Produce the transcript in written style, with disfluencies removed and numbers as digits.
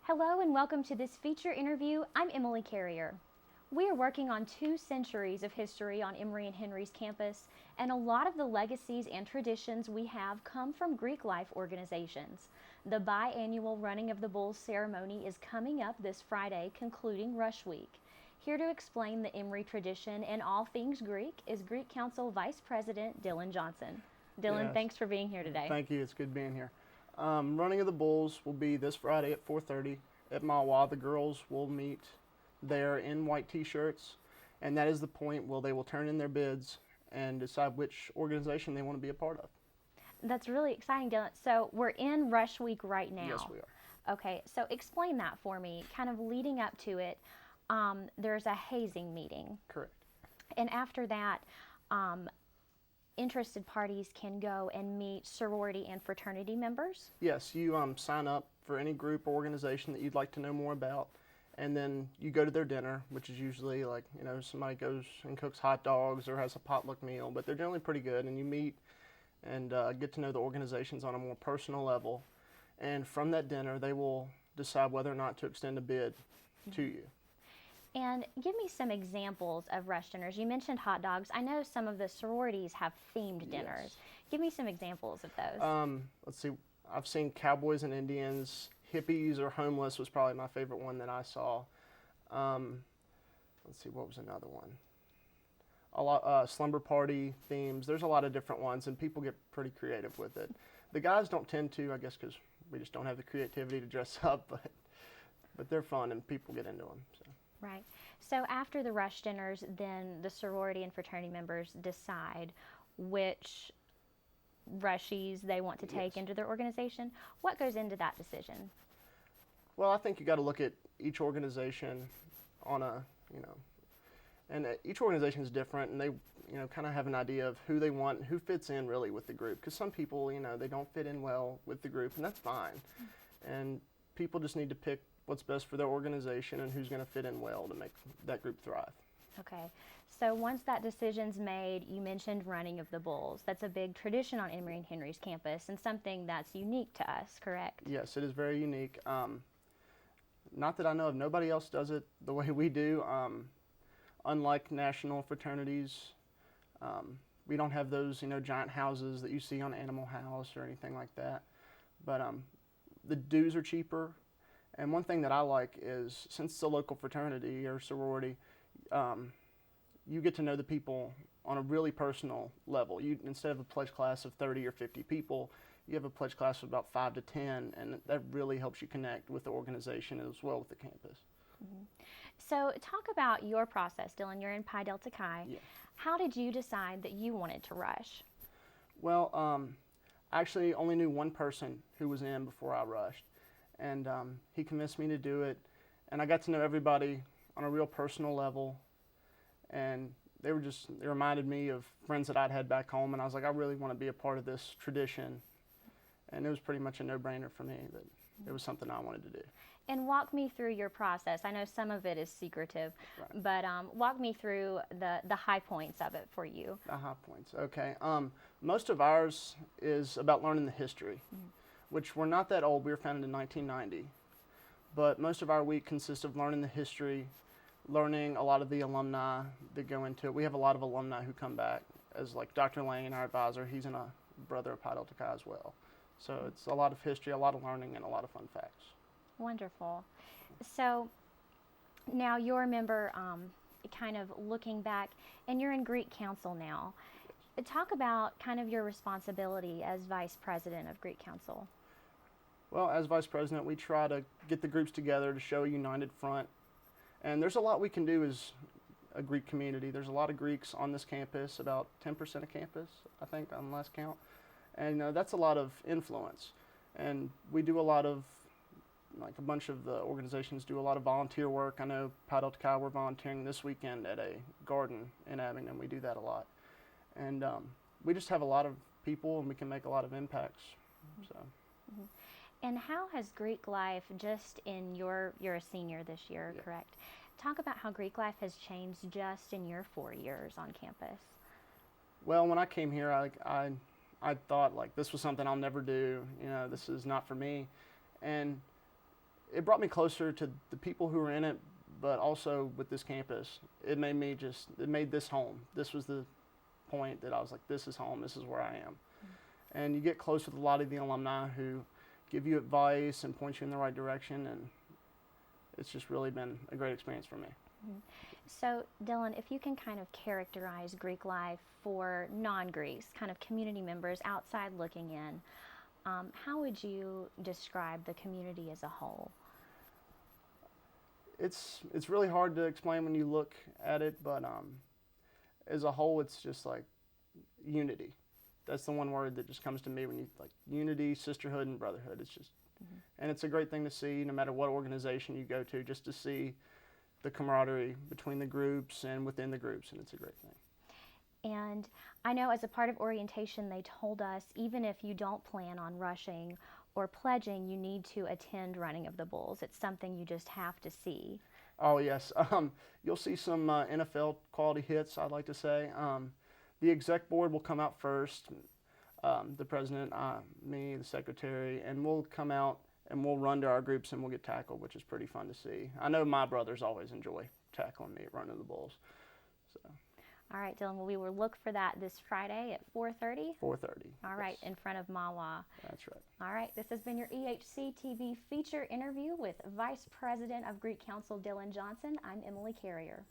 Hello and welcome to this feature interview. I'm Emily Carrier. We are working on 2 centuries of history on Emory and Henry's campus, and a lot of the legacies and traditions we have come from Greek life organizations. The biannual Running of the Bulls ceremony is coming up this Friday, concluding Rush Week. Here to explain the Emory tradition and all things Greek is Greek Council Vice President Dylan Johnson. Dylan, Yes. thanks for being here today. Thank you. It's good being here. Running of the Bulls will be this Friday at 4:30 at Mawa. The girls will meet there in white T-shirts, and that is the point where they will turn in their bids and decide which organization they want to be a part of. That's really exciting, Dylan. So we're in Rush Week right now. Yes, we are. Okay, so explain that for me. Kind of leading up to it, there's a hazing meeting, Correct. and after that, interested parties can go and meet sorority and fraternity members. Yes, you sign up for any group or organization that you'd like to know more about, and then you go to their dinner, which is usually like, somebody goes and cooks hot dogs or has a potluck meal, but they're generally pretty good, and you meet and get to know the organizations on a more personal level. And from that dinner, they will decide whether or not to extend a bid to you. And give me some examples of rush dinners. You mentioned hot dogs. I know some of the sororities have themed dinners. Yes. Give me some examples of those. Let's see, I've seen cowboys and Indians, hippies or homeless was probably my favorite one that I saw. Let's see, what was another one? A lot slumber party themes. There's a lot of different ones, and people get pretty creative with it. The guys don't tend to, I guess, because we just don't have the creativity to dress up, but they're fun and people get into them. So. Right. So after the rush dinners, then the sorority and fraternity members decide which rushies they want to take Yes. into their organization. What goes into that decision? Well, I think you got to look at each organization on a, and each organization is different, and they, kind of have an idea of who they want, who fits in really with the group. Because some people, they don't fit in well with the group, and that's fine. And people just need to pick what's best for their organization and who's going to fit in well to make that group thrive. Okay. So once that decision's made, you mentioned Running of the Bulls. That's a big tradition on Emory and Henry's campus and something that's unique to us, correct? Yes, it is very unique. Not that I know of, nobody else does it the way we do. Unlike national fraternities, we don't have those, giant houses that you see on Animal House or anything like that. But the dues are cheaper. And one thing that I like is, since it's a local fraternity or sorority, you get to know the people on a really personal level. Instead of a pledge class of 30 or 50 people, you have a pledge class of about 5 to 10, and that really helps you connect with the organization as well with the campus. Mm-hmm. So talk about your process, Dylan. You're in Pi Delta Chi. Yes. How did you decide that you wanted to rush? Well, I actually only knew one person who was in before I rushed, and he convinced me to do it, and I got to know everybody on a real personal level, and they reminded me of friends that I'd had back home, and I was like, I really want to be a part of this tradition, and it was pretty much a no-brainer for me that it was something I wanted to do. And walk me through your process. I know some of it is secretive, Right. but walk me through the high points of it for you. The high points, okay. Most of ours is about learning the history, which we're not that old. We were founded in 1990, but most of our week consists of learning the history, learning a lot of the alumni that go into it. We have a lot of alumni who come back, as like Dr. Lane, our advisor. He's a brother of Pi Delta Chi as well. So it's a lot of history, a lot of learning, and a lot of fun facts. Wonderful. So now you're a member, kind of looking back, and you're in Greek Council now. Talk about kind of your responsibility as Vice President of Greek Council. Well, as Vice President, we try to get the groups together to show a united front. And there's a lot we can do as a Greek community. There's a lot of Greeks on this campus, about 10% of campus, I think, on last count. And that's a lot of influence. And we do a lot of, like a bunch of the organizations do a lot of volunteer work. I know Pi Delta Chi, we're volunteering this weekend at a garden in Abingdon. We do that a lot. And we just have a lot of people, and we can make a lot of impacts. So. Mm-hmm. And how has Greek life, just in you're a senior this year, Yeah. correct? Talk about how Greek life has changed just in your 4 years on campus. Well, when I came here, I thought like this was something I'll never do. This is not for me. And it brought me closer to the people who were in it, but also with this campus, it made this home. This was the point that I was like, this is home, this is where I am. And you get close with a lot of the alumni who give you advice and point you in the right direction, and it's just really been a great experience for me. So, Dylan, if you can kind of characterize Greek life for non-Greeks, kind of community members outside looking in, how would you describe the community as a whole? It's really hard to explain when you look at it, but as a whole, it's just like unity. That's the one word that just comes to me when you like unity, sisterhood, and brotherhood. It's just, and it's a great thing to see, no matter what organization you go to, just to see the camaraderie between the groups and within the groups, and it's a great thing. And I know as a part of orientation, they told us even if you don't plan on rushing or pledging, you need to attend Running of the Bulls. It's something you just have to see. Oh yes, you'll see some NFL quality hits, I'd like to say. The exec board will come out first, the president, me, the secretary, and we'll come out and we'll run to our groups and we'll get tackled, which is pretty fun to see. I know my brothers always enjoy tackling me at Running the Bulls. So. All right, Dylan, well, we will look for that this Friday at 4:30? 4:30. All right, in front of Mawa. That's right. All right, this has been your EHCTV feature interview with Vice President of Greek Council, Dylan Johnson. I'm Emily Carrier.